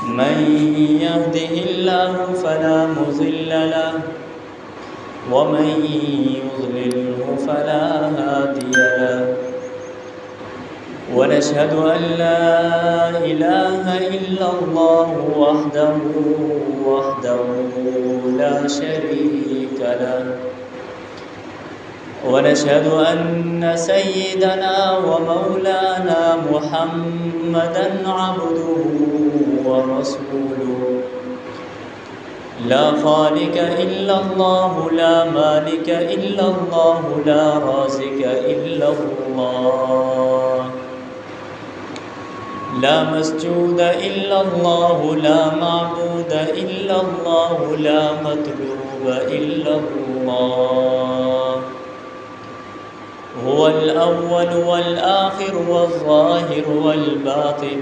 من يهده الله فلا مضل له ومن يضلله فلا هادي له ونشهد أن لا إله إلا الله وحده لا شريك له ونشهد أن سيدنا ومولانا محمدًا عبده ورسوله لا خالق إلا الله لا مالك إلا الله لا رازق إلا الله لا مسجود إلا الله لا معبود إلا الله لا مطلوب إلا الله هو الأول والآخر والظاهر والباطن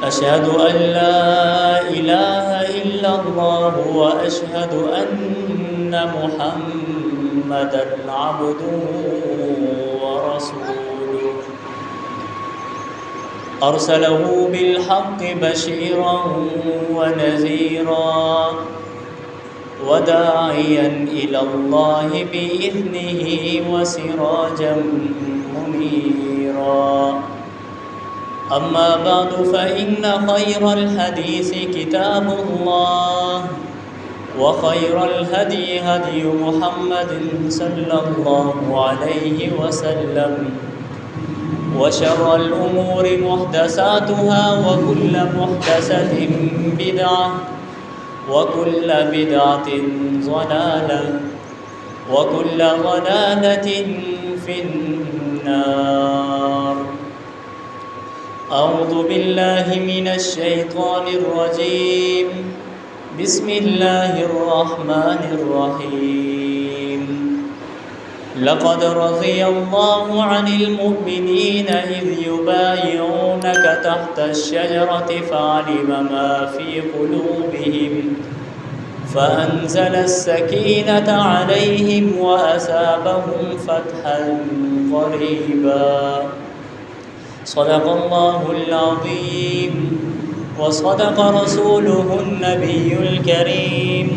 أشهد أن لا إله إلا الله وأشهد أن محمدًا عبده ورسوله أرسله بالحق بشيرا ونذيرا وداعيا إلى الله بإذنه وسراجا منيرا أما بعد فإن خير الحديث كتاب الله وخير الهدي هدي محمد صلى الله عليه وسلم وشر الأمور محدثاتها وكل محدثة بدعة وكل بدعة ضلالة وكل ضلالة في النار أعوذ بالله من الشيطان الرجيم بسم الله الرحمن الرحيم لقد رضي الله عن المؤمنين إذ يبايعونك تحت الشجرة فعلم ما في قلوبهم فأنزل السكينة عليهم وأثابهم فتحا قريبا صدق الله العظيم وصدق رسوله النبي الكريم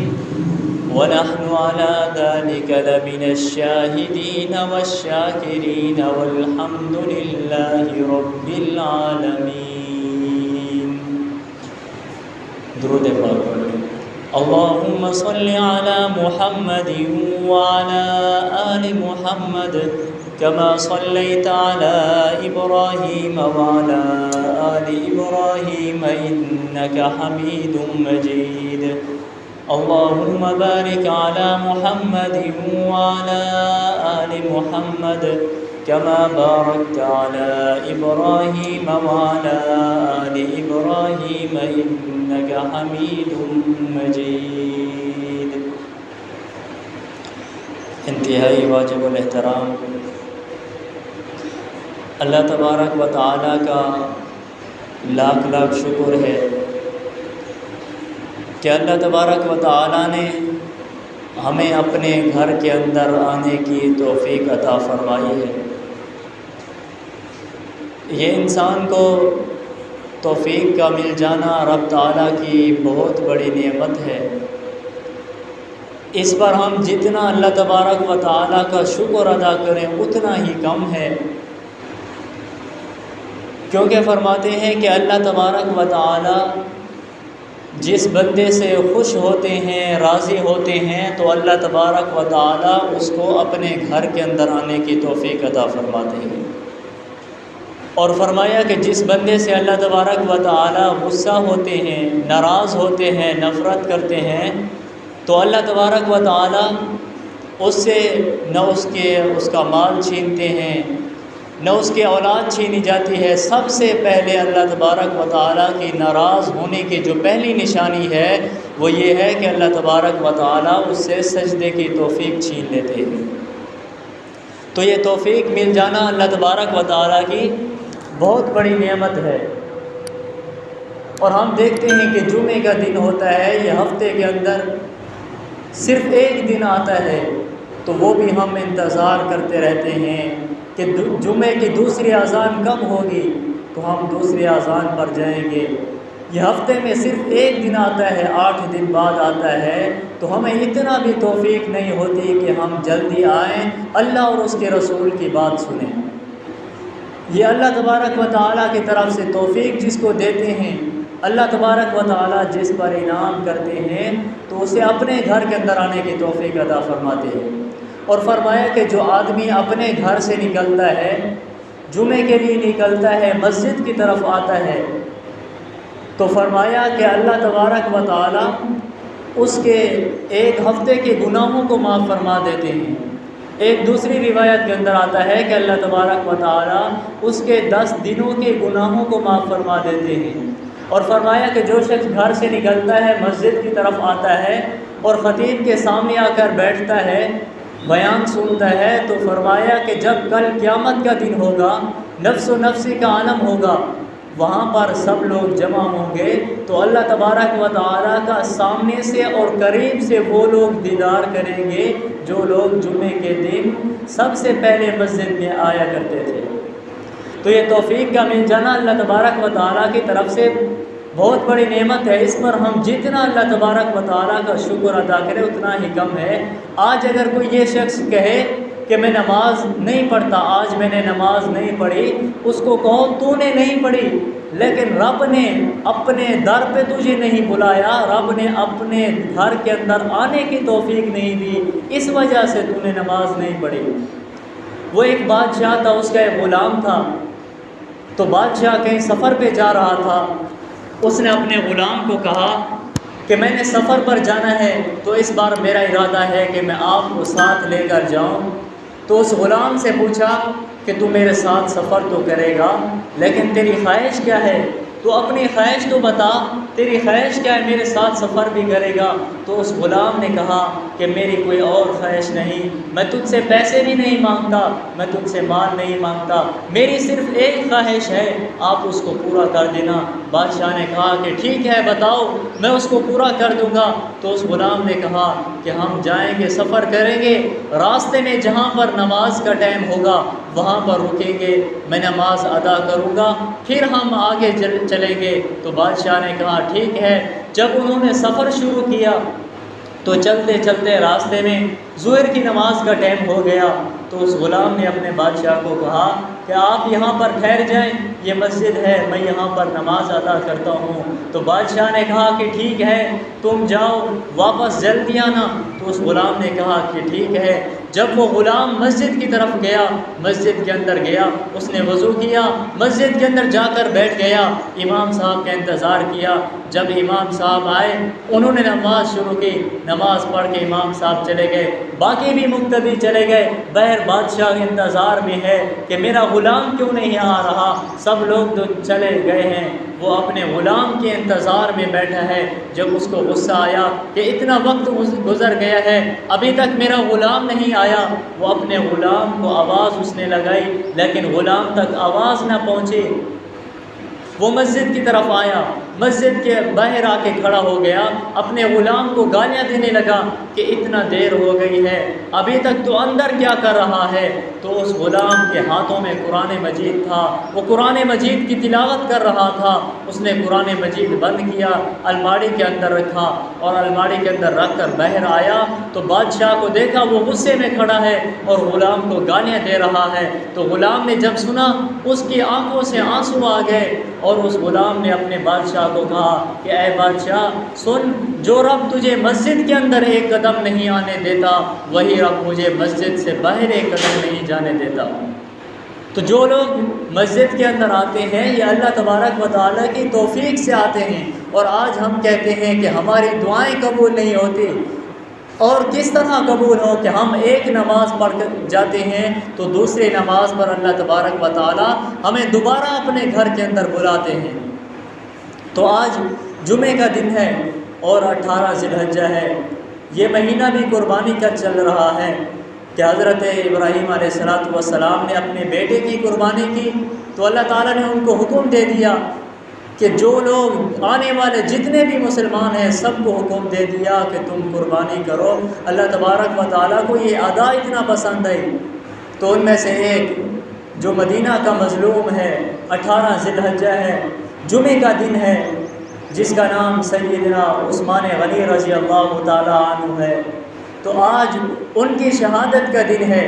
ونحن على ذلك لمن الشاهدين والشاكرين والحمد لله رب العالمين درود پاک پڑھیں اللهم صل على محمد وعلى آل محمد كما صليت على إبراهيم وعلى آل إبراهيم إنك حميد مجيد اللهم بارك على محمد وعلى آل محمد كما باركت على إبراهيم وعلى آل إبراهيم إنك حميد مجيد انتہائی واجب الاحترام اللہ تبارک و تعالیٰ کا لاکھ لاکھ شکر ہے کہ اللہ تبارک و تعالیٰ نے ہمیں اپنے گھر کے اندر آنے کی توفیق عطا فرمائی ہے۔ یہ انسان کو توفیق کا مل جانا رب تعالیٰ کی بہت بڑی نعمت ہے۔ اس پر ہم جتنا اللہ تبارک و تعالیٰ کا شکر ادا کریں اتنا ہی کم ہے، کیونکہ فرماتے ہیں کہ اللہ تبارک و تعالیٰ جس بندے سے خوش ہوتے ہیں، راضی ہوتے ہیں، تو اللہ تبارک و تعالیٰ اس کو اپنے گھر کے اندر آنے کی توفیق عطا فرماتے ہیں۔ اور فرمایا کہ جس بندے سے اللہ تبارک و تعالیٰ غصہ ہوتے ہیں، ناراض ہوتے ہیں، نفرت کرتے ہیں، تو اللہ تبارک و تعالیٰ اس سے نہ اس کا مال چھینتے ہیں، نہ اس کی اولاد چھینی جاتی ہے۔ سب سے پہلے اللہ تبارک و تعالیٰ کی ناراض ہونے کی جو پہلی نشانی ہے وہ یہ ہے کہ اللہ تبارک و تعالیٰ اس سے سجدے کی توفیق چھین لیتے ہیں۔ تو یہ توفیق مل جانا اللہ تبارک و تعالیٰ کی بہت بڑی نعمت ہے۔ اور ہم دیکھتے ہیں کہ جمعے کا دن ہوتا ہے، یہ ہفتے کے اندر صرف ایک دن آتا ہے، تو وہ بھی ہم انتظار کرتے رہتے ہیں کہ جمعے کی دوسری اذان کب ہوگی تو ہم دوسری اذان پر جائیں گے۔ یہ ہفتے میں صرف ایک دن آتا ہے، 8 دن بعد آتا ہے، تو ہمیں اتنا بھی توفیق نہیں ہوتی کہ ہم جلدی آئیں اللہ اور اس کے رسول کی بات سنیں۔ یہ اللہ تبارک و تعالیٰ کی طرف سے توفیق جس کو دیتے ہیں، اللہ تبارک و تعالیٰ جس پر انعام کرتے ہیں تو اسے اپنے گھر کے اندر آنے کی توفیق عطا فرماتے ہیں۔ اور فرمایا کہ جو آدمی اپنے گھر سے نکلتا ہے، جمعے کے لیے نکلتا ہے، مسجد کی طرف آتا ہے، تو فرمایا کہ اللہ تبارک و تعالیٰ اس کے ایک ہفتے کے گناہوں کو معاف فرما دیتے ہیں۔ ایک دوسری روایت کے اندر آتا ہے کہ اللہ تبارک و تعالیٰ اس کے 10 دنوں کے گناہوں کو معاف فرما دیتے ہیں۔ اور فرمایا کہ جو شخص گھر سے نکلتا ہے، مسجد کی طرف آتا ہے اور خطیب کے سامنے آ کر بیٹھتا ہے، بیان سنتا ہے، تو فرمایا کہ جب کل قیامت کا دن ہوگا، نفس و نفسی کا عالم ہوگا، وہاں پر سب لوگ جمع ہوں گے، تو اللہ تبارک و تعالیٰ کا سامنے سے اور قریب سے وہ لوگ دیدار کریں گے جو لوگ جمعے کے دن سب سے پہلے مسجد میں آیا کرتے تھے۔ تو یہ توفیق کا مل جانا اللہ تبارک و تعالیٰ کی طرف سے بہت بڑی نعمت ہے۔ اس پر ہم جتنا اللہ تبارک و تعالیٰ کا شکر ادا کریں اتنا ہی کم ہے۔ آج اگر کوئی یہ شخص کہے کہ میں نماز نہیں پڑھتا، آج میں نے نماز نہیں پڑھی، اس کو کہو تو نے نہیں پڑھی، لیکن رب نے اپنے در پہ تجھے نہیں بلایا، رب نے اپنے گھر کے اندر آنے کی توفیق نہیں دی، اس وجہ سے تو نے نماز نہیں پڑھی۔ وہ ایک بادشاہ تھا، اس کا ایک غلام تھا، تو بادشاہ کہیں سفر پہ جا رہا تھا، اس نے اپنے غلام کو کہا کہ میں نے سفر پر جانا ہے، تو اس بار میرا ارادہ ہے کہ میں آپ کو ساتھ لے کر جاؤں۔ تو اس غلام سے پوچھا کہ تو میرے ساتھ سفر تو کرے گا، لیکن تیری خواہش کیا ہے؟ تو اپنی خواہش تو بتا، تیری خواہش کیا ہے، میرے ساتھ سفر بھی کرے گا؟ تو اس غلام نے کہا کہ میری کوئی اور خواہش نہیں، میں تجھ سے پیسے بھی نہیں مانگتا، میں تجھ سے مال نہیں مانگتا، میری صرف ایک خواہش ہے، آپ اس کو پورا کر دینا۔ بادشاہ نے کہا کہ ٹھیک ہے، بتاؤ، میں اس کو پورا کر دوں گا۔ تو اس غلام نے کہا کہ ہم جائیں گے، سفر کریں گے، راستے میں جہاں پر نماز کا ٹائم ہوگا وہاں پر رکیں گے، میں نماز ادا کروں گا، پھر ہم آگے چلیں گے۔ تو بادشاہ نے کہا ٹھیک ہے۔ جب انہوں نے سفر شروع کیا تو چلتے چلتے راستے میں ظہر کی نماز کا ٹائم ہو گیا، تو اس غلام نے اپنے بادشاہ کو کہا کہ آپ یہاں پر ٹھہر جائیں، یہ مسجد ہے، میں یہاں پر نماز ادا کرتا ہوں۔ تو بادشاہ نے کہا کہ ٹھیک ہے، تم جاؤ، واپس جلدی آنا۔ تو اس غلام نے کہا کہ ٹھیک ہے۔ جب وہ غلام مسجد کی طرف گیا، مسجد کے اندر گیا، اس نے وضو کیا، مسجد کے اندر جا کر بیٹھ گیا، امام صاحب کا انتظار کیا۔ جب امام صاحب آئے، انہوں نے نماز شروع کی، نماز پڑھ کے امام صاحب چلے گئے، باقی بھی مقتدی چلے گئے۔ بہر بادشاہ انتظار میں ہے کہ میرا غلام کیوں نہیں آ رہا، سب لوگ تو چلے گئے ہیں، وہ اپنے غلام کے انتظار میں بیٹھا ہے۔ جب اس کو غصہ آیا کہ اتنا وقت گزر گیا ہے، ابھی تک میرا غلام نہیں آیا، وہ اپنے غلام کو آواز اس نے لگائی، لیکن غلام تک آواز نہ پہنچی۔ وہ مسجد کی طرف آیا، مسجد کے باہر آ کے کھڑا ہو گیا، اپنے غلام کو گالیاں دینے لگا کہ اتنا دیر ہو گئی ہے، ابھی تک تو اندر کیا کر رہا ہے؟ تو اس غلام کے ہاتھوں میں قرآن مجید تھا، وہ قرآن مجید کی تلاوت کر رہا تھا۔ اس نے قرآن مجید بند کیا، الماڑی کے اندر رکھا، اور الماڑی کے اندر رکھ کر باہر آیا تو بادشاہ کو دیکھا وہ غصے میں کھڑا ہے اور غلام کو گالیاں دے رہا ہے۔ تو غلام نے جب سنا، اس کی آنکھوں سے آنسو آ گئے، اور اس غلام نے اپنے بادشاہ کو کہا کہ اے بادشاہ سن، جو رب تجھے مسجد کے اندر ایک قدم نہیں آنے دیتا، وہی رب مجھے مسجد سے باہر ایک قدم نہیں جانے دیتا۔ تو جو لوگ مسجد کے اندر آتے ہیں یہ اللہ تبارک و تعالیٰ کی توفیق سے آتے ہیں، اور آج ہم کہتے ہیں کہ ہماری دعائیں قبول نہیں ہوتی، اور کس طرح قبول ہو کہ ہم ایک نماز پڑھ کر جاتے ہیں تو دوسری نماز پر اللہ تبارک و تعالیٰ ہمیں دوبارہ اپنے گھر کے اندر بلاتے ہیں۔ تو آج جمعے کا دن ہے اور 18 ذی الحجہ ہے، یہ مہینہ بھی قربانی کا چل رہا ہے کہ حضرت ابراہیم علیہ السلام نے اپنے بیٹے کی قربانی کی، تو اللہ تعالیٰ نے ان کو حکم دے دیا کہ جو لوگ آنے والے جتنے بھی مسلمان ہیں سب کو حکم دے دیا کہ تم قربانی کرو۔ اللہ تبارک و تعالیٰ کو یہ ادا اتنا پسند ہے، تو ان میں سے ایک جو مدینہ کا مظلوم ہے، 18 ذی الحجہ ہے، جمعے کا دن ہے، جس کا نام سیدنا عثمان غنی رضی اللہ تعالیٰ عنہ ہے۔ تو آج ان کی شہادت کا دن ہے۔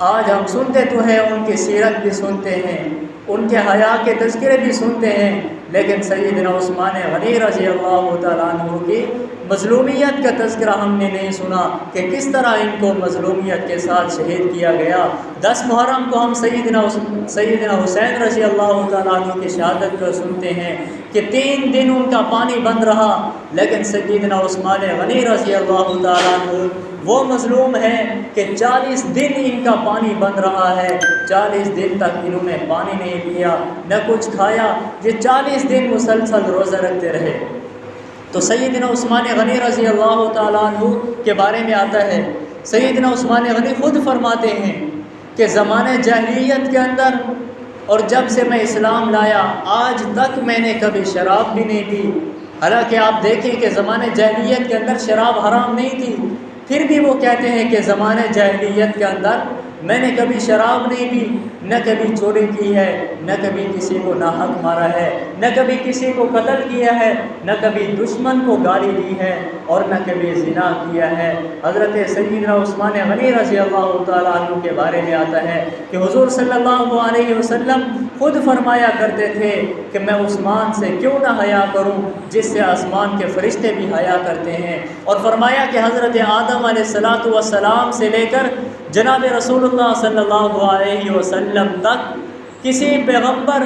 آج ہم سنتے تو ہیں، ان کی سیرت بھی سنتے ہیں، ان کے حیا کے تذکرے بھی سنتے ہیں، لیکن سیدنا عثمان غنی رضی اللہ تعالیٰ عنہ کی مظلومیت کا تذکرہ ہم نے نہیں سنا کہ کس طرح ان کو مظلومیت کے ساتھ شہید کیا گیا۔ 10 محرم کو ہم سیدنا حسین رضی اللہ تعالیٰ عنہ کی شہادت کو سنتے ہیں کہ 3 دن ان کا پانی بند رہا، لیکن سیدنا عثمان غنی رضی اللہ تعالیٰ عنہ وہ مظلوم ہے کہ 40 دن ان کا پانی بند رہا ہے۔ 40 دن تک انہوں نے پانی نہیں پیا، نہ کچھ کھایا، یہ 40 دن مسلسل روزہ رکھتے رہے۔ تو سیدنا عثمان غنی رضی اللہ تعالیٰ عنہ کے بارے میں آتا ہے، سیدنا عثمان غنی خود فرماتے ہیں کہ زمانے جاہلیت کے اندر اور جب سے میں اسلام لایا آج تک میں نے کبھی شراب بھی نہیں پی۔ حالانکہ آپ دیکھیں کہ زمانے جاہلیت کے اندر شراب حرام نہیں تھی، پھر بھی وہ کہتے ہیں کہ زمانے جاہلیت کے اندر میں نے کبھی شراب نہیں پی، نہ کبھی چوری کی ہے، نہ کبھی کسی کو ناحق مارا ہے، نہ کبھی کسی کو قتل کیا ہے، نہ کبھی دشمن کو گالی دی ہے، اور نہ کبھی زنا کیا ہے۔ حضرت سیدنا عثمان غنی رضی اللہ تعالیٰ عنہ کے بارے میں آتا ہے کہ حضور صلی اللہ علیہ وسلم خود فرمایا کرتے تھے کہ میں عثمان سے کیوں نہ حیا کروں جس سے آسمان کے فرشتے بھی حیا کرتے ہیں، اور فرمایا کہ حضرت آدم علیہ السلام سے لے کر جناب رسول اللہ صلی اللہ علیہ وسلم تک کسی پیغمبر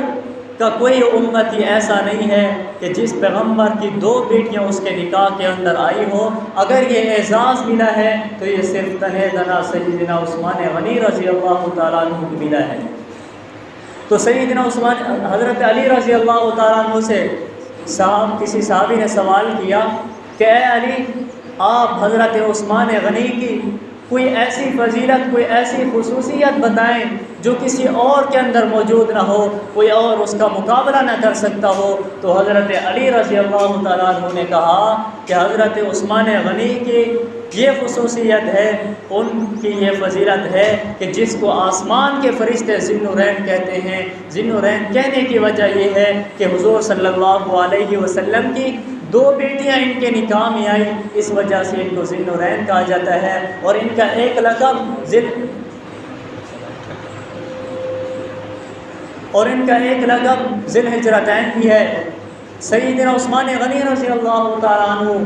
کا کوئی امتی ایسا نہیں ہے کہ جس پیغمبر کی 2 بیٹیاں اس کے نکاح کے اندر آئی ہو۔ اگر یہ اعزاز ملا ہے تو یہ صرف تنہا سیدنا عثمان غنی رضی اللہ تعالیٰ عنہ کو ملا ہے۔ تو سیدنا عثمان حضرت علی رضی اللہ تعالیٰ عنہ سے کسی صحابی نے سوال کیا کہ اے علی، آپ حضرت عثمان غنی کی کوئی ایسی فضیلت، کوئی ایسی خصوصیت بتائیں جو کسی اور کے اندر موجود نہ ہو، کوئی اور اس کا مقابلہ نہ کر سکتا ہو۔ تو حضرت علی رضی اللہ تعالیٰ عنہ نے کہا کہ حضرت عثمان غنی کی یہ خصوصیت ہے، ان کی یہ فضیلت ہے کہ جس کو آسمان کے فرشتے ذی النورین کہتے ہیں۔ ذی النورین کہنے کی وجہ یہ ہے کہ حضور صلی اللہ علیہ وسلم کی 2 بیٹیاں ان کے نکاح میں آئیں، اس وجہ سے ان کو ذی النورین کہا جاتا ہے، اور ان کا ایک لقب ذی الحجرتین بھی ہے۔ سیدنا عثمان غنی رضی اللہ تعالیٰ عنہ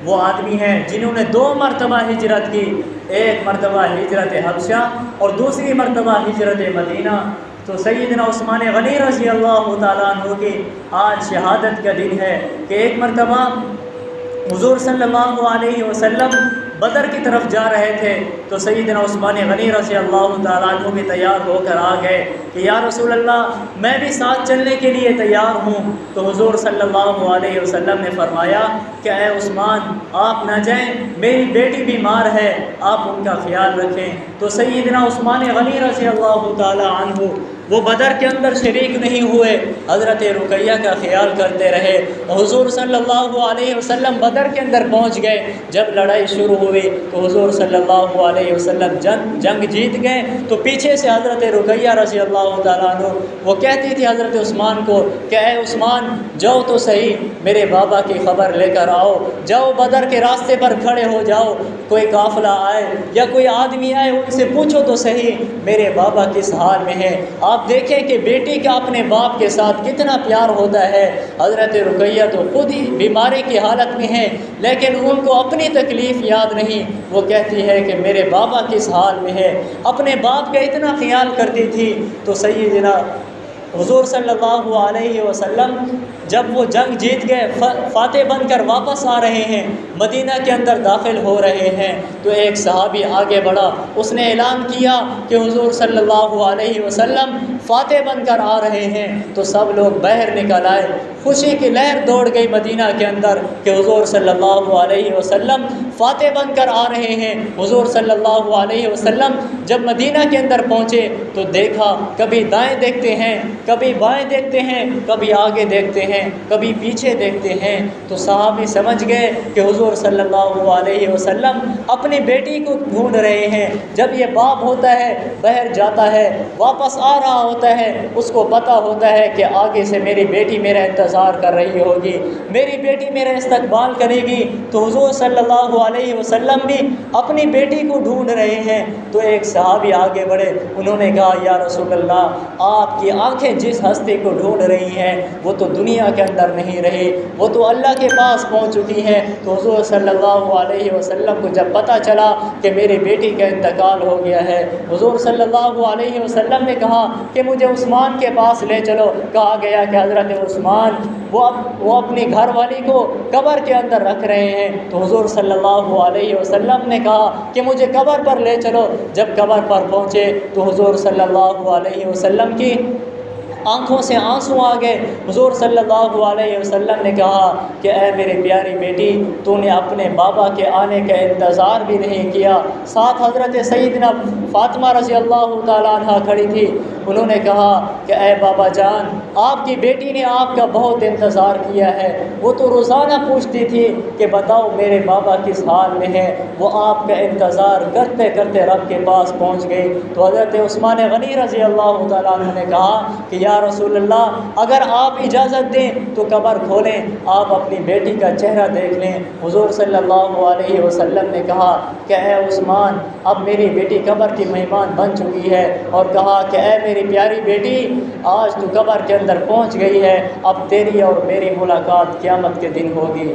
وہ آدمی ہیں جنہوں نے 2 مرتبہ ہجرت کی، ایک مرتبہ ہجرت حبشہ اور دوسری مرتبہ ہجرت مدینہ۔ تو سیدنا عثمان غنی رضی اللہ تعالیٰ عنہ کی آج شہادت کا دن ہے کہ ایک مرتبہ حضور صلی اللہ علیہ وسلم بدر کی طرف جا رہے تھے، تو سیدنا عثمان غنی رضی اللہ تعالیٰ عنہ بھی تیار ہو کر آ گئے کہ یا رسول اللہ میں بھی ساتھ چلنے کے لیے تیار ہوں۔ تو حضور صلی اللہ علیہ وسلم نے فرمایا کہ اے عثمان آپ نہ جائیں، میری بیٹی بیمار ہے، آپ ان کا خیال رکھیں۔ تو سیدنا عثمان غنی رضی اللہ تعالیٰ عنہ وہ بدر کے اندر شریک نہیں ہوئے، حضرت رقیہ کا خیال کرتے رہے۔ حضور صلی اللہ علیہ وسلم بدر کے اندر پہنچ گئے، جب لڑائی شروع ہوئی تو حضور صلی اللہ علیہ وسلم جنگ جیت گئے، تو پیچھے سے حضرت رقیہ رضی اللہ تعالیٰ عنہ وہ کہتی تھی حضرت عثمان کو کہ اے عثمان جاؤ تو صحیح، میرے بابا کی خبر لے کر آؤ، جاؤ بدر کے راستے پر کھڑے ہو جاؤ، کوئی قافلہ آئے یا کوئی آدمی آئے ان سے پوچھو تو صحیح میرے بابا کس حال میں ہے۔ آپ دیکھیں کہ بیٹی کا اپنے باپ کے ساتھ کتنا پیار ہوتا ہے۔ حضرت رقیہ تو خود ہی بیماری کی حالت میں ہے، لیکن ان کو اپنی تکلیف یاد نہیں، وہ کہتی ہے کہ میرے بابا کس حال میں ہے، اپنے باپ کا اتنا خیال کرتی تھی۔ تو سیدنا حضور صلی اللہ علیہ وسلم جب وہ جنگ جیت گئے، فاتح بن کر واپس آ رہے ہیں، مدینہ کے اندر داخل ہو رہے ہیں، تو ایک صحابی آگے بڑھا، اس نے اعلان کیا کہ حضور صلی اللہ علیہ وسلم فاتح بن کر آ رہے ہیں۔ تو سب لوگ باہر نکل آئے، خوشی کی لہر دوڑ گئی مدینہ کے اندر کہ حضور صلی اللہ علیہ وسلم فاتح بن کر آ رہے ہیں۔ حضور صلی اللہ علیہ وسلم جب مدینہ کے اندر پہنچے تو دیکھا، کبھی دائیں دیکھتے ہیں، کبھی بائیں دیکھتے ہیں، کبھی آگے دیکھتے ہیں، کبھی پیچھے دیکھتے ہیں۔ تو صحابی سمجھ گئے کہ حضور صلی اللہ علیہ وسلم اپنی بیٹی کو ڈھونڈ رہے ہیں۔ جب یہ باپ ہوتا ہے باہر جاتا ہے، واپس آ رہا ہوتا ہے، اس کو پتہ ہوتا ہے کہ آگے سے میری بیٹی میرا انتظار انتظار کر رہی ہوگی، میری بیٹی میرا استقبال کرے گی۔ تو حضور صلی اللہ علیہ وسلم بھی اپنی بیٹی کو ڈھونڈ رہے ہیں۔ تو ایک صحابی آگے بڑھے، انہوں نے کہا یا رسول اللہ، آپ کی آنکھیں جس ہستی کو ڈھونڈ رہی ہیں وہ تو دنیا کے اندر نہیں رہی، وہ تو اللہ کے پاس پہنچ چکی ہے۔ تو حضور صلی اللہ علیہ وسلم کو جب پتہ چلا کہ میری بیٹی کا انتقال ہو گیا ہے، حضور صلی اللہ علیہ وسلم نے کہا کہ مجھے عثمان کے پاس لے چلو۔ کہا گیا کہ حضرت عثمان وہ اپنی گھر والی کو قبر کے اندر رکھ رہے ہیں۔ تو حضور صلی اللہ علیہ وسلم نے کہا کہ مجھے قبر پر لے چلو۔ جب قبر پر پہنچے تو حضور صلی اللہ علیہ وسلم کی آنکھوں سے آنسو آ گئے۔ حضور صلی اللہ علیہ وسلم نے کہا کہ اے میری پیاری بیٹی، تو نے اپنے بابا کے آنے کا انتظار بھی نہیں کیا۔ ساتھ حضرت سیدنا فاطمہ رضی اللہ تعالیٰ عنہ کھڑی تھی، انہوں نے کہا کہ اے بابا جان، آپ کی بیٹی نے آپ کا بہت انتظار کیا ہے، وہ تو روزانہ پوچھتی تھی کہ بتاؤ میرے بابا کس حال میں ہے۔ وہ آپ کا انتظار کرتے کرتے رب کے پاس پہنچ گئی۔ تو حضرت عثمان غنی رضی اللہ تعالیٰ عنہ نے کہا کہ یا رسول اللہ، اگر آپ اجازت دیں تو قبر کھولیں، آپ اپنی بیٹی کا چہرہ دیکھ لیں۔ حضور صلی اللہ علیہ وسلم نے کہا کہ اے عثمان، اب میری بیٹی قبر کی مہمان بن چکی ہے، اور کہا کہ اے میری پیاری بیٹی، آج تو قبر کے اندر پہنچ گئی ہے، اب تیری اور میری ملاقات قیامت کے دن ہوگی۔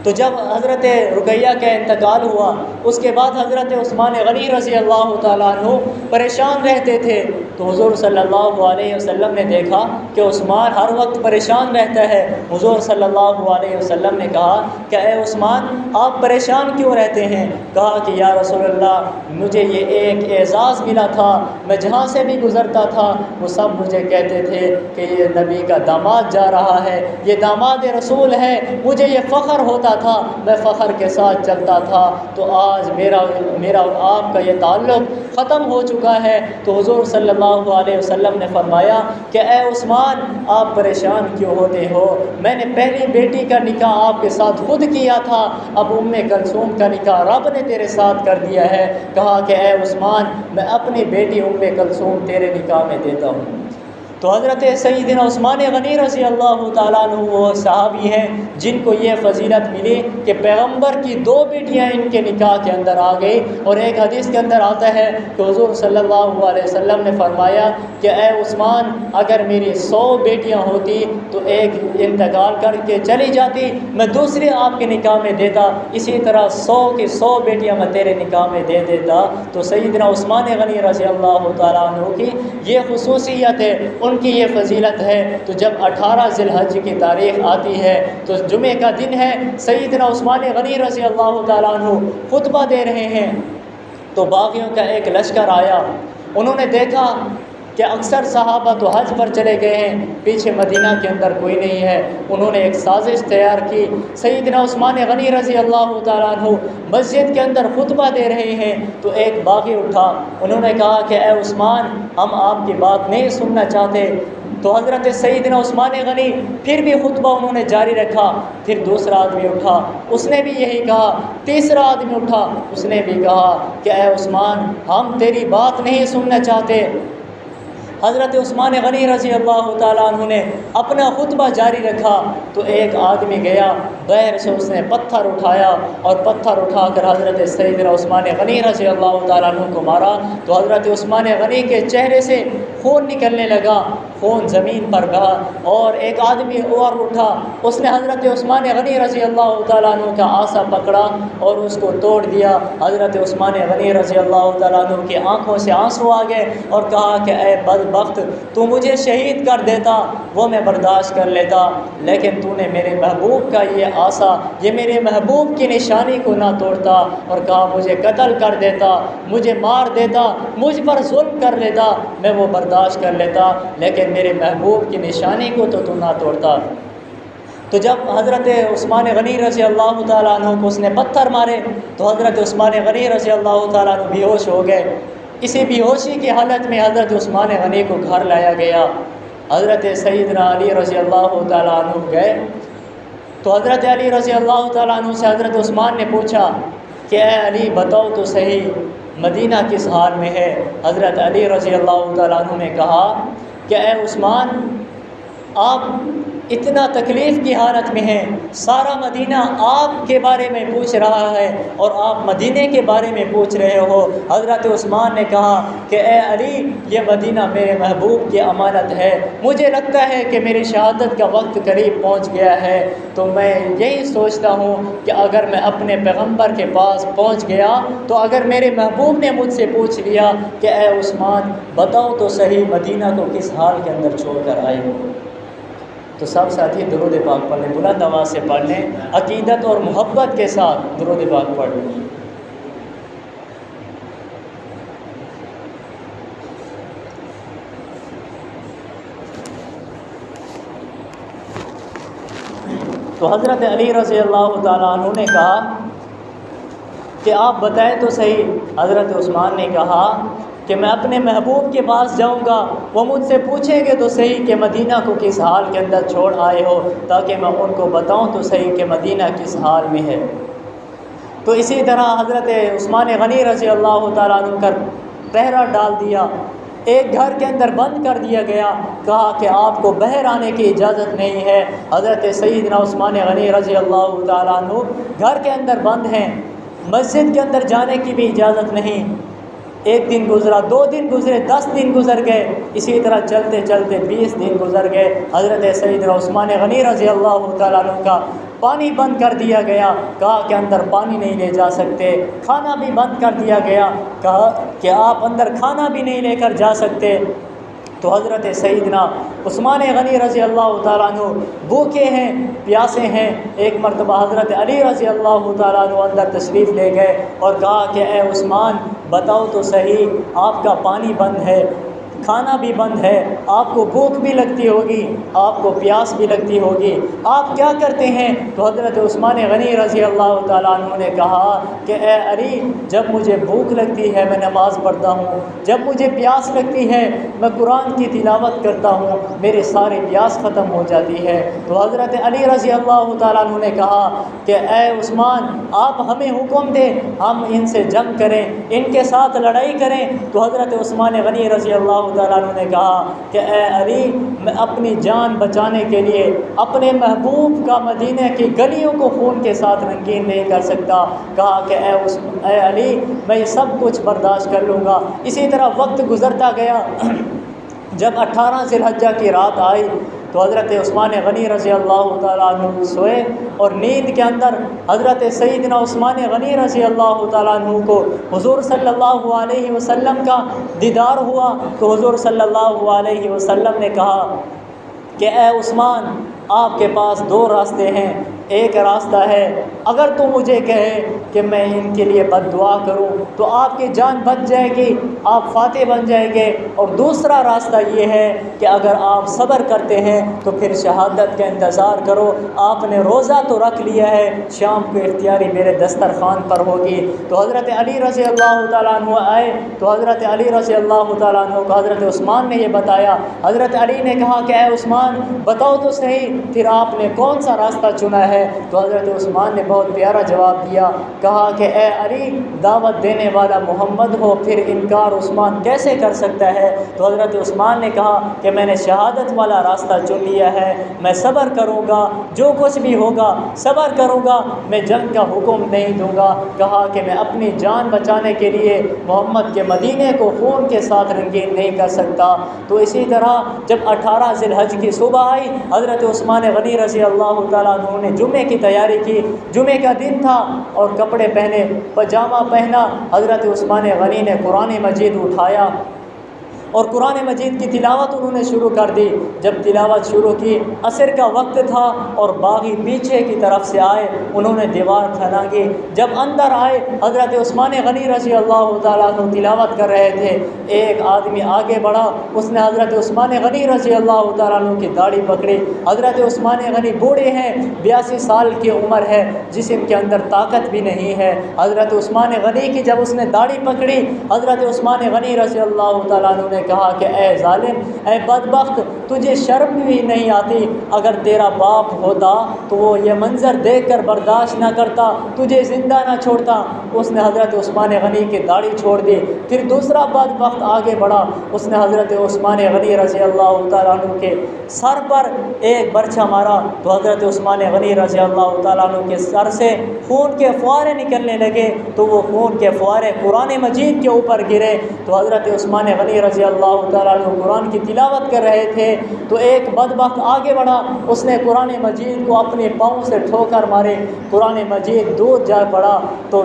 تو جب حضرت رقیہ کا انتقال ہوا، اس کے بعد حضرت عثمان غنی رضی اللہ تعالیٰ عنہ پریشان رہتے تھے۔ تو حضور صلی اللہ علیہ وسلم نے دیکھا کہ عثمان ہر وقت پریشان رہتا ہے۔ حضور صلی اللہ علیہ وسلم نے کہا کہ اے عثمان، آپ پریشان کیوں رہتے ہیں؟ کہا کہ یا رسول اللہ، مجھے یہ ایک اعزاز ملا تھا، میں جہاں سے بھی گزرتا تھا وہ سب مجھے کہتے تھے کہ یہ نبی کا داماد جا رہا ہے، یہ داماد رسول ہے، مجھے یہ فخر ہوتا تھا، میں فخر کے ساتھ چلتا تھا۔ تو آج میرا اور آپ کا یہ تعلق ختم ہو چکا ہے۔ تو حضور صلی اللہ علیہ وسلم نے فرمایا کہ اے عثمان، آپ پریشان کیوں ہوتے ہو؟ میں نے پہلی بیٹی کا نکاح آپ کے ساتھ خود کیا تھا، اب کلثوم کا نکاح رب نے تیرے ساتھ کر دیا ہے۔ کہا کہ اے عثمان، میں اپنی بیٹی کلثوم تیرے نکاح میں دیتا ہوں۔ تو حضرت سیدنا عثمان غنی رضی اللہ تعالیٰ عنہ وہ صحابی ہیں جن کو یہ فضیلت ملی کہ پیغمبر کی 2 بیٹیاں ان کے نکاح کے اندر آ گئی۔ اور ایک حدیث کے اندر آتا ہے کہ حضور صلی اللہ علیہ وسلم نے فرمایا کہ اے عثمان، اگر میری 100 بیٹیاں ہوتی تو ایک انتقال کر کے چلی جاتی، میں دوسری آپ کے نکاح میں دیتا، اسی طرح 100 کی 100 بیٹیاں میں تیرے نکاح میں دے دیتا۔ تو سیدنا عثمان غنی رضی اللہ تعالیٰ عنہ کی یہ خصوصیت ہے، ان کی یہ فضیلت ہے۔ تو جب 18 ذی الحج کی تاریخ آتی ہے تو جمعے کا دن ہے، سیدنا عثمان غنی رضی اللہ تعالیٰ عنہ خطبہ دے رہے ہیں، تو باغیوں کا ایک لشکر آیا۔ انہوں نے دیکھا کہ اکثر صحابہ تو حج پر چلے گئے ہیں، پیچھے مدینہ کے اندر کوئی نہیں ہے۔ انہوں نے ایک سازش تیار کی، سیدنا عثمان غنی رضی اللہ تعالیٰ عنہ مسجد کے اندر خطبہ دے رہے ہیں، تو ایک باغی اٹھا، انہوں نے کہا کہ اے عثمان، ہم آپ کی بات نہیں سننا چاہتے۔ تو حضرت سیدنا عثمان غنی پھر بھی خطبہ انہوں نے جاری رکھا۔ پھر دوسرا آدمی اٹھا، اس نے بھی یہی کہا۔ تیسرا آدمی اٹھا، اس نے بھی کہا کہ اے عثمان، ہم تیری بات نہیں سننا چاہتے۔ حضرت عثمان غنی رضی اللہ تعالیٰ عنہ نے اپنا خطبہ جاری رکھا، تو ایک آدمی گیا، غیر سے اس نے پتھر اٹھایا، اور پتھر اٹھا کر حضرت سیدنا عثمان غنی رضی اللہ تعالیٰ عنہ کو مارا۔ تو حضرت عثمان غنی کے چہرے سے خون نکلنے لگا، خون زمین پر بہا۔ اور ایک آدمی اور اٹھا، اس نے حضرت عثمان غنی رضی اللہ تعالیٰ عنہ کا عصا پکڑا اور اس کو توڑ دیا۔ حضرت عثمان غنی رضی اللہ تعالیٰ عنہ کی آنکھوں سے آنسو آ گئے، اور کہا کہ اے بدبخت، تو مجھے شہید کر دیتا وہ میں برداشت کر لیتا، لیکن تو نے میرے محبوب کا یہ عصا، یہ میرے محبوب کی نشانی کو نہ توڑتا، اور کہا مجھے قتل کر دیتا، مجھے مار دیتا، مجھ پر ظلم کر لیتا، میں وہ برداشت کر لیتا، لیکن میرے محبوب کی نشانی کو تو نہ توڑتا۔ تو جب حضرت عثمان غنی رضی اللہ تعالیٰ عنہ کو اس نے پتھر مارے، تو حضرت عثمان غنی رضی اللہ تعالیٰ عنہ بے ہوش ہو گئے۔ اسی بے ہوشی کی حالت میں حضرت عثمان غنی کو گھر لایا گیا۔ حضرت سیدنا علی رضی اللہ تعالیٰ عنہ گئے، تو حضرت علی رضی اللہ تعالیٰ عنہ سے حضرت عثمان نے پوچھا کہ اے علی، بتاؤ تو صحیح مدینہ کس حال میں ہے؟ حضرت علی رضی اللہ تعالیٰ عنہ نے کہا کہ اے عثمان، آپ اتنا تکلیف کی حالت میں ہیں، سارا مدینہ آپ کے بارے میں پوچھ رہا ہے اور آپ مدینے کے بارے میں پوچھ رہے ہو۔ حضرت عثمان نے کہا کہ اے علی، یہ مدینہ میرے محبوب کی امانت ہے، مجھے لگتا ہے کہ میری شہادت کا وقت قریب پہنچ گیا ہے، تو میں یہی سوچتا ہوں کہ اگر میں اپنے پیغمبر کے پاس پہنچ گیا تو اگر میرے محبوب نے مجھ سے پوچھ لیا کہ اے عثمان بتاؤ تو صحیح مدینہ کو کس حال کے اندر چھوڑ کر آئے ہو، تو سب ساتھی درود پاک پڑھ لیں، بلند آواز سے پڑھ لیں، عقیدت اور محبت کے ساتھ درود پاک پڑھ لیں۔ تو حضرت علی رضی اللہ تعالیٰ عنہ نے کہا کہ آپ بتائیں تو صحیح۔ حضرت عثمان نے کہا کہ میں اپنے محبوب کے پاس جاؤں گا، وہ مجھ سے پوچھیں گے تو صحیح کہ مدینہ کو کس حال کے اندر چھوڑ آئے ہو، تاکہ میں ان کو بتاؤں تو صحیح کہ مدینہ کس حال میں ہے۔ تو اسی طرح حضرت عثمان غنی رضی اللہ تعالیٰ عنہ کا پہرا ڈال دیا، ایک گھر کے اندر بند کر دیا گیا، کہا کہ آپ کو باہر آنے کی اجازت نہیں ہے۔ حضرت سیدنا عثمان غنی رضی اللہ تعالیٰ عنہ گھر کے اندر بند ہیں، مسجد کے اندر جانے کی بھی اجازت نہیں۔ ایک دن گزرا، 2 دن گزرے، 10 دن گزر گئے، اسی طرح چلتے چلتے 20 دن گزر گئے۔ حضرت سیدنا عثمان غنی رضی اللہ تعالیٰ عنہ کا پانی بند کر دیا گیا، کہا کہ اندر پانی نہیں لے جا سکتے، کھانا بھی بند کر دیا گیا، کہا کہ آپ اندر کھانا بھی نہیں لے کر جا سکتے۔ تو حضرت سیدنا عثمان غنی رضی اللہ تعالیٰ عنہ بھوکے ہیں، پیاسے ہیں۔ ایک مرتبہ حضرت علی رضی اللہ تعالیٰ عنہ اندر تشریف لے گئے اور کہا کہ اے عثمان بتاؤ تو صحیح، آپ کا پانی بند ہے، کھانا بھی بند ہے، آپ کو بھوک بھی لگتی ہوگی، آپ کو پیاس بھی لگتی ہوگی، آپ کیا کرتے ہیں؟ تو حضرت عثمان غنی رضی اللہ تعالیٰ عنہ نے کہا کہ اے علی، جب مجھے بھوک لگتی ہے میں نماز پڑھتا ہوں، جب مجھے پیاس لگتی ہے میں قرآن کی تلاوت کرتا ہوں، میرے سارے پیاس ختم ہو جاتی ہے۔ تو حضرت علی رضی اللہ تعالیٰ عنہ نے کہا کہ اے عثمان آپ ہمیں حکم دیں، ہم ان سے جنگ کریں، ان کے ساتھ لڑائی کریں۔ تو حضرت عثمان غنی رضی اللہ تعالیٰ عنہ نے کہا کہ اے علی، میں اپنی جان بچانے کے لیے اپنے محبوب کا مدینہ کی گلیوں کو خون کے ساتھ رنگین نہیں کر سکتا۔ کہا کہ اے علی، میں یہ سب کچھ برداشت کر لوں گا۔ اسی طرح وقت گزرتا گیا، جب 18 ذی الحجہ کی رات آئی تو حضرت عثمان غنی رضی اللہ تعالیٰ عنہ سوئے، اور نیند کے اندر حضرت سیدنا عثمان غنی رضی اللہ تعالیٰ عنہ کو حضور صلی اللہ علیہ وسلم کا دیدار ہوا۔ تو حضور صلی اللہ علیہ وسلم نے کہا کہ اے عثمان، آپ کے پاس 2 راستے ہیں، ایک راستہ ہے اگر تو مجھے کہے کہ میں ان کے لیے بد دعا کروں تو آپ کی جان بچ جائے گی، آپ فاتح بن جائیں گے، اور دوسرا راستہ یہ ہے کہ اگر آپ صبر کرتے ہیں تو پھر شہادت کا انتظار کرو، آپ نے روزہ تو رکھ لیا ہے، شام کو افطاری میرے دسترخوان پر ہوگی۔ تو حضرت علی رضی اللہ تعالیٰ عنہ آئے، تو حضرت علی رضی اللہ تعالیٰ عنہ کو حضرت عثمان نے یہ بتایا۔ حضرت علی نے کہا کہ اے عثمان بتاؤ تو صحیح، پھر آپ نے کون سا راستہ چنا ہے؟ تو حضرت عثمان نے بہت پیارا جواب دیا، کہا کہ اے علی، دعوت دینے والا محمد ہو، پھر انکار عثمان کیسے کر سکتا ہے؟ تو حضرت عثمان نے کہا کہ میں نے شہادت والا راستہ چن لیا ہے، میں صبر کروں گا، جو کچھ بھی ہوگا صبر کروں گا، میں جنگ کا حکم نہیں دوں گا۔ کہا کہ میں اپنی جان بچانے کے لیے محمد کے مدینے کو خون کے ساتھ رنگین نہیں کر سکتا۔ تو اسی طرح جب 18 ذی الحجہ کی صبح آئی، حضرت عثمان غنی رضی اللہ تعالیٰ عنہ نے جمعے کی تیاری کی، جمعے کا دن تھا اور کپڑے پہنے، پاجامہ پہنا۔ حضرت عثمان غنی نے قرآن مجید اٹھایا اور قرآن مجید کی تلاوت انہوں نے شروع کر دی۔ جب تلاوت شروع کی، عصر کا وقت تھا اور باغی پیچھے کی طرف سے آئے، انہوں نے دیوار پھلانگی۔ جب اندر آئے، حضرت عثمان غنی رضی اللہ تعالیٰ عنہ تلاوت کر رہے تھے، ایک آدمی آگے بڑھا، اس نے حضرت عثمان غنی رضی اللہ تعالیٰ عنہ کی داڑھی پکڑی۔ حضرت عثمان غنی بوڑھے ہیں، 82 سال کی عمر ہے، جسم کے اندر طاقت بھی نہیں ہے۔ حضرت عثمان غنی کی جب اس نے داڑھی پکڑی، حضرت عثمان غنی رضی اللہ تعالیٰ عنہ نے کہا کہ اے ظالم، اے بدبخت، تجھے شرم بھی نہیں آتی؟ اگر تیرا باپ ہوتا تو وہ یہ منظر دیکھ کر برداشت نہ کرتا، تجھے زندہ نہ چھوڑتا۔ اس نے حضرت عثمان غنی کی داڑھی چھوڑ دی۔ پھر دوسرا بدبخت آگے بڑھا، اس نے حضرت عثمان غنی رضی اللہ تعالیٰ عنہ کے سر پر ایک برچھا مارا تو حضرت عثمان غنی رضی اللہ تعالیٰ عنہ کے سر سے خون کے فوارے نکلنے لگے، تو وہ خون کے فوارے قرآن مجید کے اوپر گرے۔ تو حضرت عثمان غنی رضی اللہ تعالیٰ عنہ قرآن کی تلاوت کر رہے تھے تو ایک بدبخت آگے بڑھا، اس نے قرآن مجید کو اپنے پاؤں سے ٹھوکر مارے، قرآن مجید دور جا پڑا۔ تو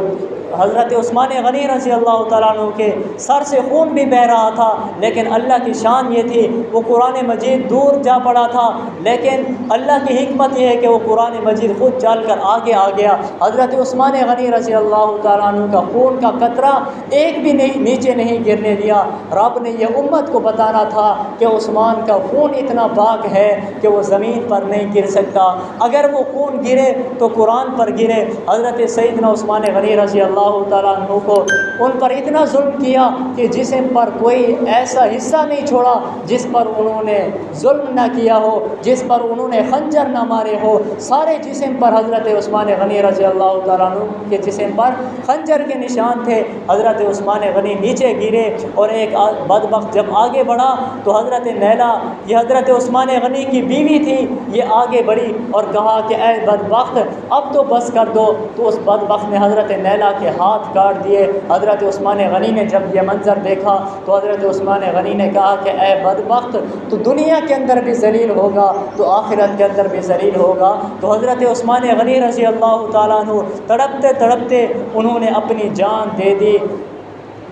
حضرت عثمان غنی رضی اللہ تعالیٰ عنہ کے سر سے خون بھی بہہ رہا تھا، لیکن اللہ کی شان یہ تھی وہ قرآن مجید دور جا پڑا تھا، لیکن اللہ کی حکمت یہ ہے کہ وہ قرآن مجید خود چل کر آگے آ گیا۔ حضرت عثمان غنی رضی اللہ تعالیٰ عنہ کا خون کا قطرہ ایک بھی نیچے نہیں گرنے دیا۔ رب نے یہ امت کو بتانا تھا کہ عثمان کا خون اتنا پاک ہے کہ وہ زمین پر نہیں گر سکتا، اگر وہ خون گرے تو قرآن پر گرے۔ حضرت سیدنا عثمان غنی رضی اللہ تعالیٰ عنہ کو ان پر اتنا ظلم کیا کہ جسم پر کوئی ایسا حصہ نہیں چھوڑا جس پر انہوں نے ظلم نہ کیا ہو، جس پر انہوں نے خنجر نہ مارے ہو۔ سارے جسم پر حضرت عثمان غنی رضی اللہ تعالیٰ عنہ کے جسم پر خنجر کے نشان تھے۔ حضرت عثمان غنی نیچے گرے اور ایک بدبخت جب آگے بڑھا تو حضرت نیلا، یہ حضرت عثمان غنی کی بیوی تھی، یہ آگے بڑھی اور کہا کہ اے بدبخت اب تو بس کر دو۔ تو اس بدبخت نے حضرت نیلا کے ہاتھ کاٹ دیے۔ حضرت عثمان غنی نے جب یہ منظر دیکھا تو حضرت عثمان غنی نے کہا کہ اے بدبخت، تو دنیا کے اندر بھی ذلیل ہوگا تو آخرت کے اندر بھی ذلیل ہوگا۔ تو حضرت عثمان غنی رضی اللہ تعالیٰ عنہ تڑپتے تڑپتے انہوں نے اپنی جان دے دی۔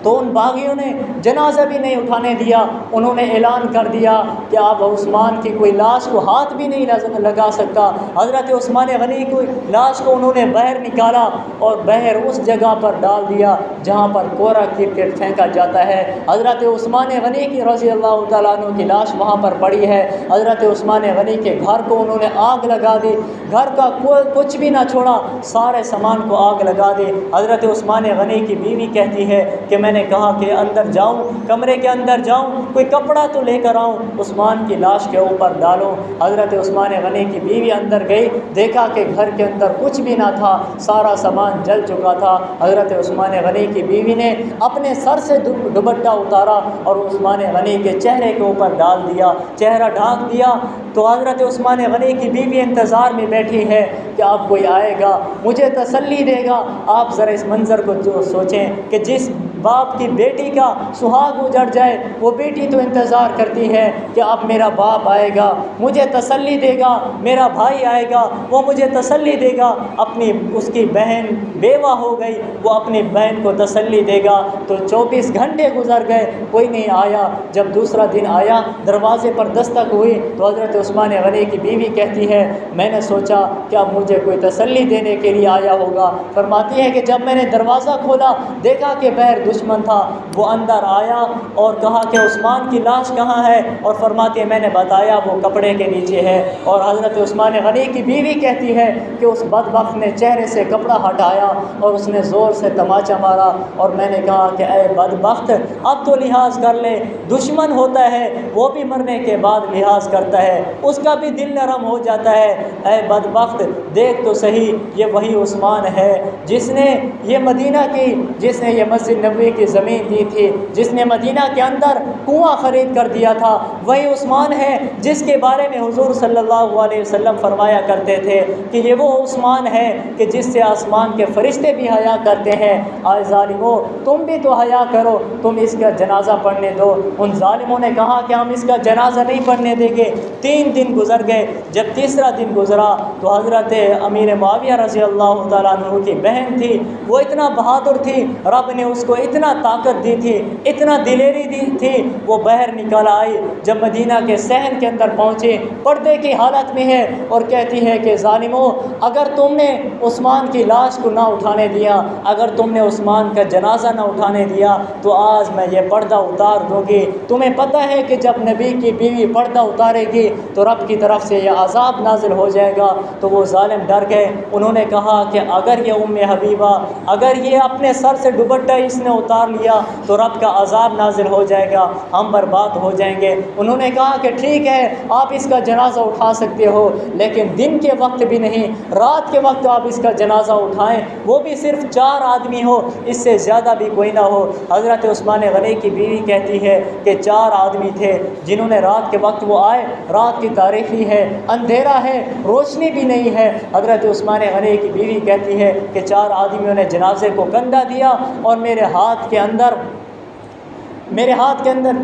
تو ان باغیوں نے جنازہ بھی نہیں اٹھانے دیا، انہوں نے اعلان کر دیا کہ اب عثمان کی کوئی لاش کو ہاتھ بھی نہیں لگا سکتا۔ حضرت عثمان غنی کی لاش کو انہوں نے باہر نکالا اور باہر اس جگہ پر ڈال دیا جہاں پر کوڑا کرکٹ پھینکا جاتا ہے۔ حضرت عثمان غنی کی رضی اللہ تعالیٰ عنہ کی لاش وہاں پر پڑی ہے۔ حضرت عثمان غنی کے گھر کو انہوں نے آگ لگا دی، گھر کا کچھ بھی نہ چھوڑا، سارے سامان کو آگ لگا دی۔ حضرت عثمان غنی کی بیوی کہتی ہے کہ میں نے کہا کہ اندر جاؤں، کمرے کے اندر جاؤں، کوئی کپڑا تو لے کر آؤں، عثمان کی لاش کے اوپر ڈالوں۔ حضرت عثمان غنی کی بیوی اندر گئی، دیکھا کہ گھر کے اندر کچھ بھی نہ تھا، سارا سامان جل چکا تھا۔ حضرت عثمان غنی کی بیوی نے اپنے سر سے دوپٹہ اتارا اور عثمان غنی کے چہرے کے اوپر ڈال دیا، چہرہ ڈھانک دیا۔ تو حضرت عثمان غنی کی بیوی انتظار میں بیٹھی ہے کہ اب کوئی آئے گا، مجھے تسلی دے گا۔ آپ ذرا اس منظر کو جو سوچیں کہ جس باپ کی بیٹی کا سہاگ اجڑ جائے، وہ بیٹی تو انتظار کرتی ہے کہ اب میرا باپ آئے گا، مجھے تسلی دے گا، میرا بھائی آئے گا، وہ مجھے تسلی دے گا۔ اپنی اس کی بہن بیوہ ہو گئی، وہ اپنی بہن کو تسلی دے گا۔ تو 24 گھنٹے گزر گئے، کوئی نہیں آیا۔ جب دوسرا دن آیا، دروازے پر دستک ہوئی تو حضرت عثمان غنی کی بیوی کہتی ہے میں نے سوچا کہ اب مجھے کوئی تسلی دینے کے لیے آیا ہوگا۔ فرماتی ہے کہ جب میں نے دروازہ کھولا دیکھا کہ باہر دشمن تھا، وہ اندر آیا اور کہا کہ عثمان کی لاش کہاں ہے، اور فرماتی ہے میں نے بتایا وہ کپڑے کے نیچے ہے۔ اور حضرت عثمان غنی کی بیوی کہتی ہے کہ اس بدبخت نے چہرے سے کپڑا ہٹایا اور اس نے زور سے تماچا مارا، اور میں نے کہا کہ اے بدبخت اب تو لحاظ کر لے، دشمن ہوتا ہے وہ بھی مرنے کے بعد لحاظ کرتا ہے، اس کا بھی دل نرم ہو جاتا ہے۔ اے بدبخت دیکھ تو صحیح، یہ وہی عثمان ہے جس نے یہ مدینہ کی، جس نے یہ مسجد نبوی کی زمین دی تھی، جس نے مدینہ کے اندر کنواں خرید کر دیا تھا، وہی عثمان ہے جس کے بارے میں حضور صلی اللہ علیہ وسلم فرمایا کرتے تھے کہ یہ وہ عثمان ہے کہ جس سے آسمان کے فرشتے بھی حیا کرتے ہیں۔ آئے ظالموں تم بھی تو حیا کرو، تم اس کا جنازہ پڑھنے دو۔ ان ظالموں نے کہا کہ ہم اس کا جنازہ نہیں پڑھنے دیں گے۔ 3 دن گزر گئے، جب تیسرا دن گزرا تو حضرت امیر معاویہ رضی اللہ تعالیٰ عنہ کی بہن تھی، وہ اتنا بہادر تھی، رب نے اس کو اتنا طاقت دی تھی، اتنا دلیری دی تھی، وہ باہر نکال آئی۔ جب مدینہ کے صحن کے اندر پہنچے، پردے کی حالت میں ہے اور کہتی ہے کہ ظالموں اگر تم نے عثمان کی لاش کو نہ اٹھانے دیا، اگر تم نے عثمان کا جنازہ نہ اٹھانے دیا تو آج میں یہ پردہ اتار دوں گی۔ تمہیں پتہ ہے کہ جب نبی کی بیوی پردہ اتارے گی تو رب کی طرف سے یہ عذاب نازل ہو جائے گا۔ تو وہ ظالم ڈر گئے، انہوں نے کہا کہ اگر یہ ام حبیبہ، اگر یہ اپنے سر سے دوپٹہ اس نے اتار لیا تو رب کا عذاب نازل ہو جائے گا۔ گا ہم برباد ہو جائیں گے۔ انہوں نے کہا کہ ٹھیک ہے آپ اس کا جنازہ اٹھا سکتے ہو، لیکن دن کے وقت بھی نہیں، رات کے وقت آپ اس کا جنازہ اٹھائیں، وہ بھی صرف 4 آدمی ہو، اس سے زیادہ بھی کوئی نہ ہو۔ حضرت عثمان غنی کی بیوی کہتی ہے کہ 4 آدمی تھے جنہوں نے رات کے وقت وہ آئے، رات کی تاریخی ہے، اندھیرا ہے، روشنی بھی نہیں ہے۔ حضرت عثمان غنی کی بیوی کہتی ہے کہ 4 آدمیوں نے جنازے کو کندھا دیا اور میرے ہاتھ کے اندر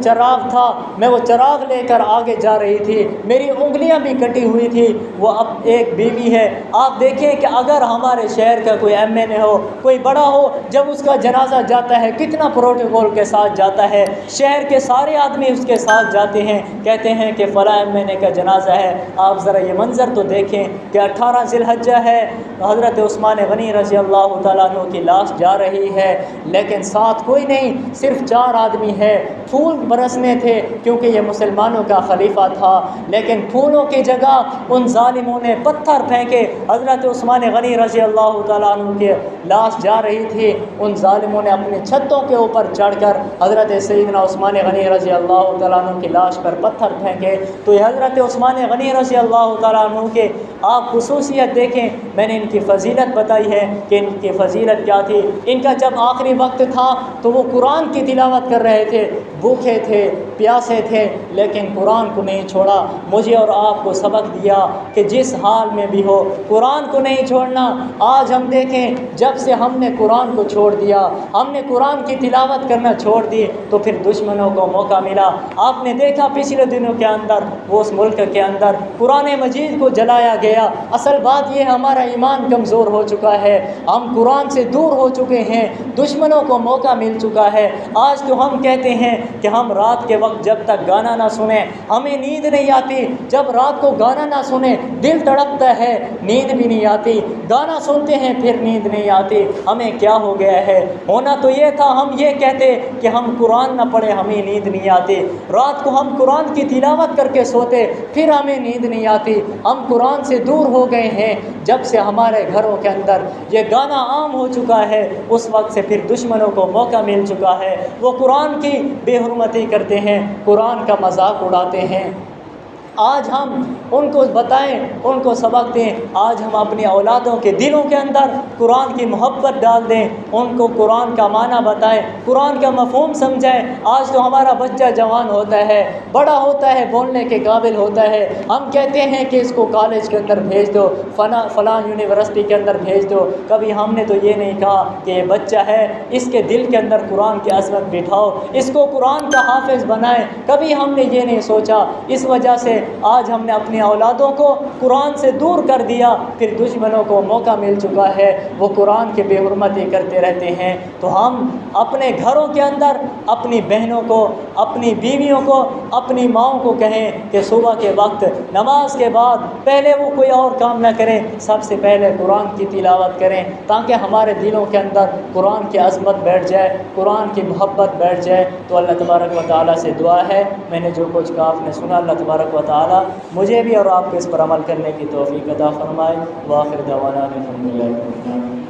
چراغ تھا، میں وہ چراغ لے کر آگے جا رہی تھی، میری انگلیاں بھی کٹی ہوئی تھی۔ وہ اب ایک بیوی ہے، آپ دیکھیں کہ اگر ہمارے شہر کا کوئی MNA ہو، کوئی بڑا ہو، جب اس کا جنازہ جاتا ہے کتنا پروٹوکول کے ساتھ جاتا ہے، شہر کے سارے آدمی اس کے ساتھ جاتے ہیں، کہتے ہیں کہ فلاں MNA کا جنازہ ہے۔ آپ ذرا یہ منظر تو دیکھیں کہ 18 ذی الحجہ ہے، حضرت عثمان غنی رضی اللہ تعالیٰ عنہ کی لاش جا رہی ہے، لیکن ساتھ کوئی نہیں، صرف 4 آدمی ہے۔ پھول برسنے تھے کیونکہ یہ مسلمانوں کا خلیفہ تھا، لیکن پھولوں کی جگہ ان ظالموں نے پتھر پھینکے۔ حضرت عثمان غنی رضی اللہ تعالیٰ عنہ کی لاش جا رہی تھی، ان ظالموں نے اپنی چھتوں کے اوپر چڑھ کر حضرت سیدنا عثمان غنی رضی اللہ تعالیٰ عنہ کی لاش پر پتھر پھینکے۔ تو یہ حضرت عثمان غنی رضی اللہ تعالیٰ عنہ کے آپ خصوصیت دیکھیں، میں نے ان کی فضیلت بتائی ہے کہ ان کی فضیلت کیا تھی۔ ان کا جب آخری وقت تھا تو وہ قرآن کی تلاوت کر رہے تھے، بھوکے تھے، پیاسے تھے، لیکن قرآن کو نہیں چھوڑا۔ مجھے اور آپ کو سبق دیا کہ جس حال میں بھی ہو قرآن کو نہیں چھوڑنا۔ آج ہم دیکھیں جب سے ہم نے قرآن کو چھوڑ دیا، ہم نے قرآن کی تلاوت کرنا چھوڑ دی، تو پھر دشمنوں کو موقع ملا۔ آپ نے دیکھا پچھلے دنوں کے اندر وہ اس ملک کے اندر قرآن مجید کو جلایا گیا۔ اصل بات یہ ہمارا ایمان کمزور ہو چکا ہے، ہم قرآن سے دور ہو چکے ہیں، دشمنوں کو موقع مل چکا ہے۔ آج تو ہم کہتے ہیں کہ ہم رات کے وقت جب تک گانا نہ سنیں ہمیں نیند نہیں آتی، جب رات کو گانا نہ سنیں دل تڑپتا ہے، نیند بھی نہیں آتی، گانا سنتے ہیں پھر نیند نہیں آتی۔ ہمیں کیا ہو گیا ہے؟ ہونا تو یہ تھا ہم یہ کہتے کہ ہم قرآن نہ پڑھیں ہمیں نیند نہیں آتی، رات کو ہم قرآن کی تلاوت کر کے سوتے پھر ہمیں نیند نہیں آتی۔ ہم قرآن سے دور ہو گئے ہیں، جب سے ہمارے گھروں کے اندر یہ گانا عام ہو چکا ہے اس وقت سے پھر دشمنوں کو موقع مل چکا ہے، وہ قرآن کی بے حرمتی کرتے ہیں، قرآن کا مذاق اڑاتے ہیں۔ آج ہم ان کو بتائیں، ان کو سبق دیں، آج ہم اپنی اولادوں کے دلوں کے اندر قرآن کی محبت ڈال دیں، ان کو قرآن کا معنی بتائیں، قرآن کا مفہوم سمجھائیں۔ آج تو ہمارا بچہ جوان ہوتا ہے، بڑا ہوتا ہے، بولنے کے قابل ہوتا ہے، ہم کہتے ہیں کہ اس کو کالج کے اندر بھیج دو، فلاں یونیورسٹی کے اندر بھیج دو۔ کبھی ہم نے تو یہ نہیں کہا کہ یہ بچہ ہے اس کے دل کے اندر قرآن کی عظمت بٹھاؤ، اس کو قرآن کا حافظ بنائیں، کبھی ہم نے یہ نہیں سوچا۔ اس وجہ سے آج ہم نے اپنی اولادوں کو قرآن سے دور کر دیا، پھر دشمنوں کو موقع مل چکا ہے، وہ قرآن کی بے حرمتی کرتے رہتے ہیں۔ تو ہم اپنے گھروں کے اندر اپنی بہنوں کو، اپنی بیویوں کو، اپنی ماؤں کو کہیں کہ صبح کے وقت نماز کے بعد پہلے وہ کوئی اور کام نہ کریں، سب سے پہلے قرآن کی تلاوت کریں، تاکہ ہمارے دلوں کے اندر قرآن کی عظمت بیٹھ جائے، قرآن کی محبت بیٹھ جائے۔ تو اللہ تبارک و تعالیٰ سے دعا ہے، میں نے جو کچھ کہا آپ نے سنا، اللہ تبارک و تعالیٰ مجھے بھی اور آپ کو اس پر عمل کرنے کی توفیق عطا فرمائے۔ وآخر دعوانا الحمدللہ۔